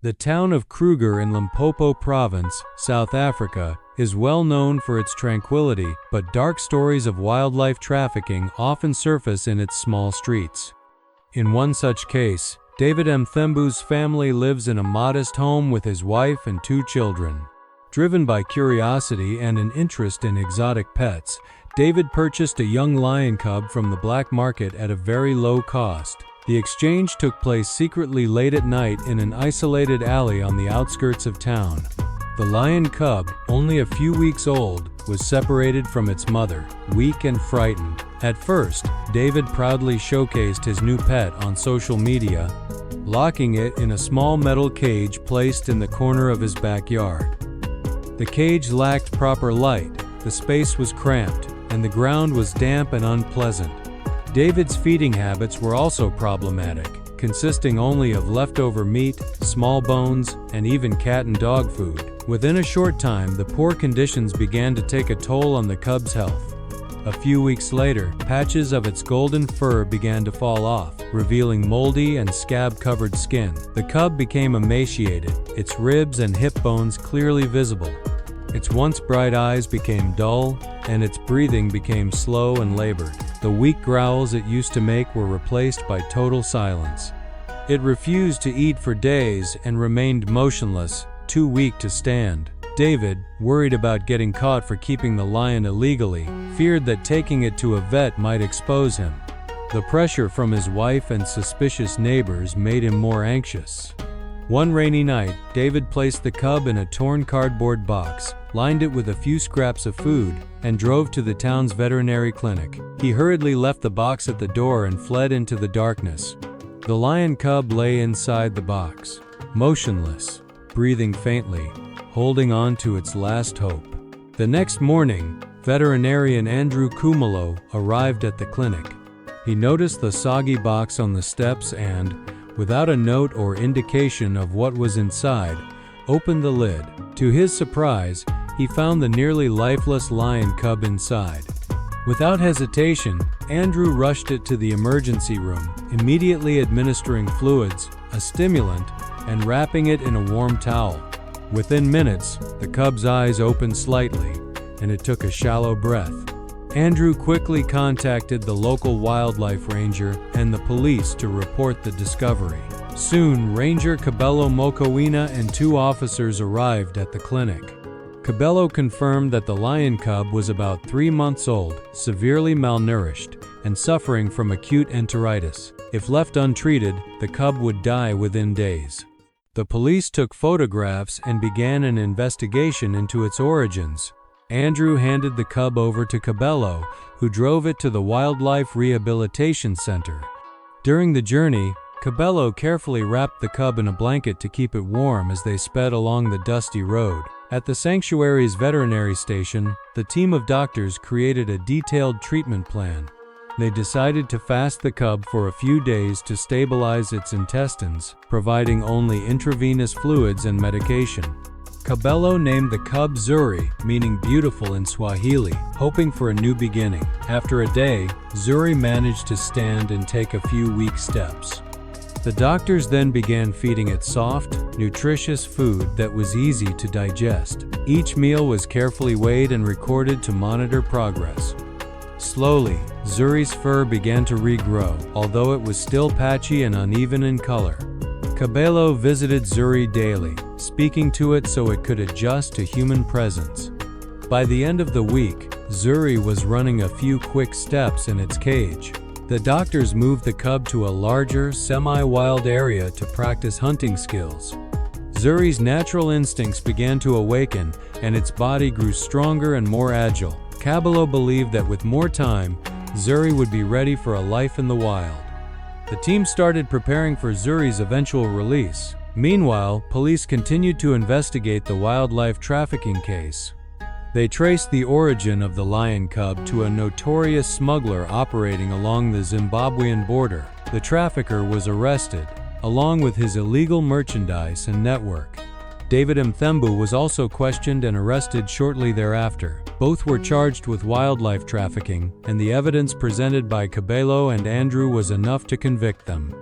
The town of Kruger in Limpopo Province, South Africa, is well known for its tranquility, but dark stories of wildlife trafficking often surface in its small streets. In one such case, David Mthembu's family lives in a modest home with his wife and 2 children. Driven by curiosity and an interest in exotic pets, David purchased a young lion cub from the black market at a very low cost. The exchange took place secretly late at night in an isolated alley on the outskirts of town. The lion cub, only a few weeks old, was separated from its mother, weak and frightened. At first, David proudly showcased his new pet on social media, locking it in a small metal cage placed in the corner of his backyard. The cage lacked proper light, the space was cramped, and the ground was damp and unpleasant. David's feeding habits were also problematic, consisting only of leftover meat, small bones, and even cat and dog food. Within a short time, the poor conditions began to take a toll on the cub's health. A few weeks later, patches of its golden fur began to fall off, revealing moldy and scab-covered skin. The cub became emaciated, its ribs and hip bones clearly visible. Its once bright eyes became dull, and its breathing became slow and labored. The weak growls it used to make were replaced by total silence. It refused to eat for days and remained motionless, too weak to stand. David, worried about getting caught for keeping the lion illegally, feared that taking it to a vet might expose him. The pressure from his wife and suspicious neighbors made him more anxious. One rainy night, David placed the cub in a torn cardboard box, lined it with a few scraps of food, and drove to the town's veterinary clinic. He hurriedly left the box at the door and fled into the darkness. The lion cub lay inside the box, motionless, breathing faintly, holding on to its last hope. The next morning, veterinarian Andrew Kumalo arrived at the clinic. He noticed the soggy box on the steps and, without a note or indication of what was inside, opened the lid. To his surprise, he found the nearly lifeless lion cub inside. Without hesitation, Andrew rushed it to the emergency room, immediately administering fluids, a stimulant, and wrapping it in a warm towel. Within minutes, the cub's eyes opened slightly, and it took a shallow breath. Andrew quickly contacted the local wildlife ranger and the police to report the discovery. Soon, Ranger Cabello Mokoena and 2 officers arrived at the clinic. Cabello confirmed that the lion cub was about 3 months old, severely malnourished, and suffering from acute enteritis. If left untreated, the cub would die within days. The police took photographs and began an investigation into its origins. Andrew handed the cub over to Cabello, who drove it to the Wildlife Rehabilitation Center. During the journey, Cabello carefully wrapped the cub in a blanket to keep it warm as they sped along the dusty road. At the sanctuary's veterinary station, the team of doctors created a detailed treatment plan. They decided to fast the cub for a few days to stabilize its intestines, providing only intravenous fluids and medication. Cabello named the cub Zuri, meaning beautiful in Swahili, hoping for a new beginning. After a day, Zuri managed to stand and take a few weak steps. The doctors then began feeding it soft, nutritious food that was easy to digest. Each meal was carefully weighed and recorded to monitor progress. Slowly, Zuri's fur began to regrow, although it was still patchy and uneven in color. Cabello visited Zuri daily, speaking to it so it could adjust to human presence. By the end of the week, Zuri was running a few quick steps in its cage. The doctors moved the cub to a larger, semi-wild area to practice hunting skills. Zuri's natural instincts began to awaken, and its body grew stronger and more agile. Cabello believed that with more time, Zuri would be ready for a life in the wild. The team started preparing for Zuri's eventual release. Meanwhile, police continued to investigate the wildlife trafficking case. They traced the origin of the lion cub to a notorious smuggler operating along the Zimbabwean border. The trafficker was arrested, along with his illegal merchandise and network. David Mthembu was also questioned and arrested shortly thereafter. Both were charged with wildlife trafficking, and the evidence presented by Cabello and Andrew was enough to convict them.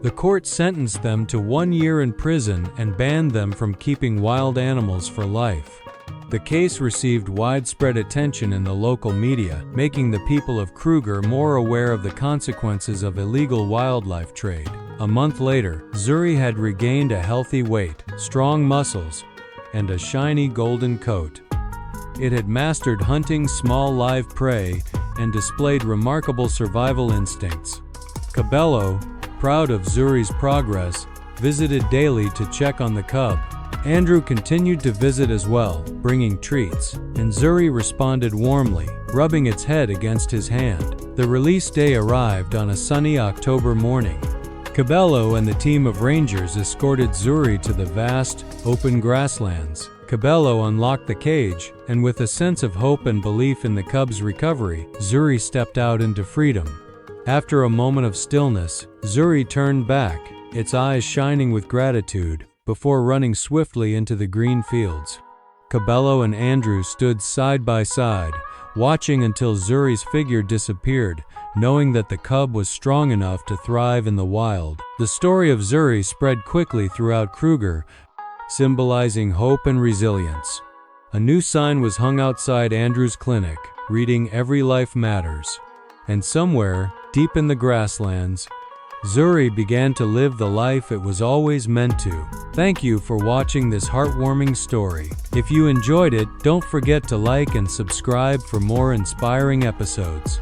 The court sentenced them to 1 year in prison and banned them from keeping wild animals for life. The case received widespread attention in the local media, making the people of Kruger more aware of the consequences of illegal wildlife trade. A month later, Zuri had regained a healthy weight, strong muscles, and a shiny golden coat. It had mastered hunting small live prey and displayed remarkable survival instincts. Cabello, proud of Zuri's progress, visited daily to check on the cub. Andrew continued to visit as well, bringing treats, and Zuri responded warmly, rubbing its head against his hand. The release day arrived on a sunny October morning. Cabello and the team of rangers escorted Zuri to the vast, open grasslands. Cabello unlocked the cage, and with a sense of hope and belief in the cub's recovery, Zuri stepped out into freedom. After a moment of stillness, Zuri turned back, its eyes shining with gratitude, before running swiftly into the green fields. Cabello and Andrew stood side by side, watching until Zuri's figure disappeared, knowing that the cub was strong enough to thrive in the wild. The story of Zuri spread quickly throughout Kruger, symbolizing hope and resilience. A new sign was hung outside Andrew's clinic, reading "Every life matters." And somewhere, deep in the grasslands, Zuri began to live the life it was always meant to. Thank you for watching this heartwarming story. If you enjoyed it, don't forget to like and subscribe for more inspiring episodes.